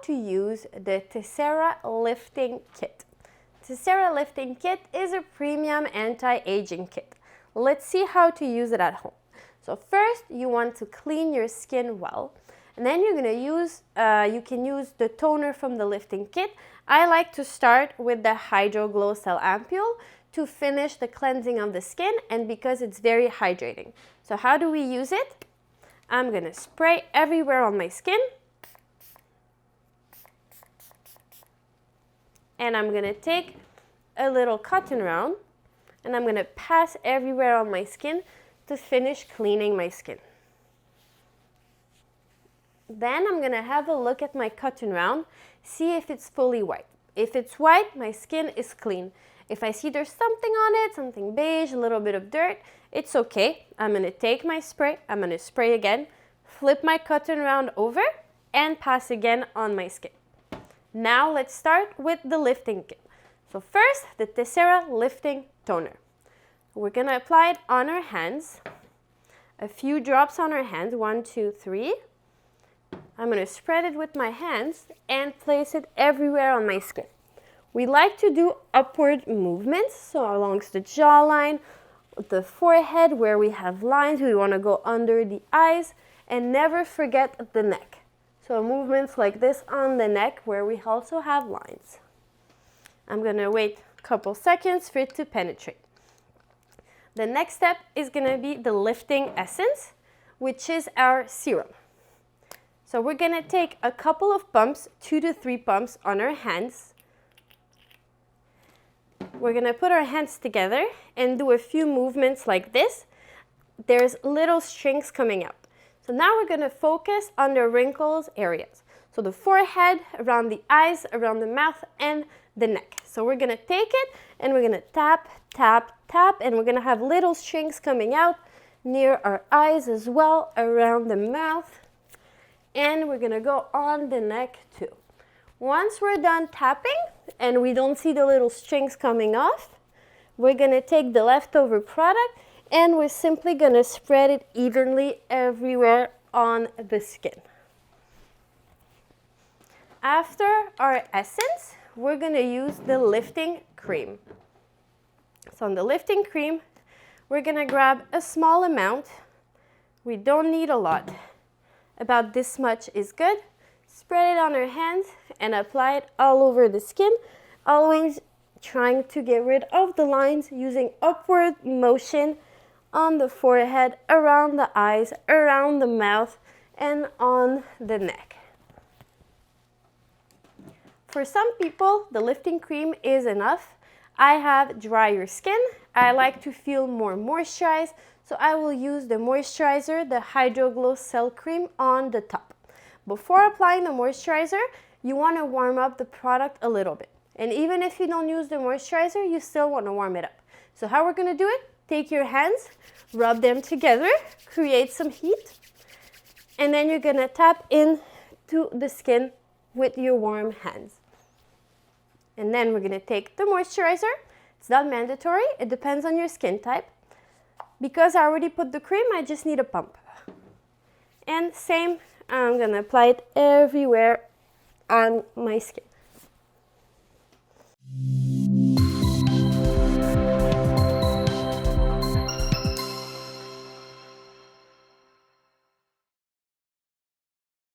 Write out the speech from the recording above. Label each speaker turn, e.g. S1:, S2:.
S1: to use the THESERA Lifting Kit. THESERA Lifting Kit is a premium anti-aging kit. Let's see how to use it at home. So first, you want to clean your skin well, and then you're going to use, you can use the toner from the lifting kit. I like to start with the Hydro Glow Cell Ampule to finish the cleansing of the skin, and because it's very hydrating. So how do we use it? I'm going to spray everywhere on my skin. And I'm going to take a little cotton round and I'm going to pass everywhere on my skin to finish cleaning my skin. Then I'm going to have a look at my cotton round, see if it's fully white. If it's white, my skin is clean. If I see there's something on it, something beige, a little bit of dirt, it's okay. I'm going to take my spray, I'm going to spray again, flip my cotton round over, and pass again on my skin. Now let's start with the lifting kit. So first, the THESERA Lifting Toner. We're going to apply it on our hands. A few drops on our hands, 1, 2, 3. I'm going to spread it with my hands and place it everywhere on my skin. We like to do upward movements, so along the jawline, the forehead where we have lines, we want to go under the eyes, and never forget the neck. So movements like this on the neck where we also have lines. I'm going to wait a couple seconds for it to penetrate. The next step is going to be the lifting essence, which is our serum. So we're going to take a couple of pumps, 2 to 3 pumps on our hands. We're going to put our hands together and do a few movements like this. There's little strings coming out. So now we're going to focus on the wrinkles areas. So the forehead, around the eyes, around the mouth, and the neck. So we're going to take it and we're going to tap, tap, tap, and we're going to have little strings coming out near our eyes as well, around the mouth. And we're going to go on the neck too. Once we're done tapping and we don't see the little strings coming off, we're going to take the leftover product and we're simply going to spread it evenly everywhere on the skin. After our essence, we're going to use the lifting cream. So on the lifting cream, we're going to grab a small amount. We don't need a lot. About this much is good. Spread it on our hands and apply it all over the skin, always trying to get rid of the lines using upward motion on the forehead, around the eyes, around the mouth, and on the neck. For some people, the lifting cream is enough. I have drier skin. I like to feel more moisturized, so I will use the moisturizer, the Hydro Glow Cell Cream, on the top. Before applying the moisturizer, you want to warm up the product a little bit. And even if you don't use the moisturizer, you still want to warm it up. So how we're going to do it? Take your hands, rub them together, create some heat, and then you're going to tap into the skin with your warm hands. And then we're going to take the moisturizer. It's not mandatory. It depends on your skin type. Because I already put the cream, I just need a pump. And same, I'm going to apply it everywhere on my skin.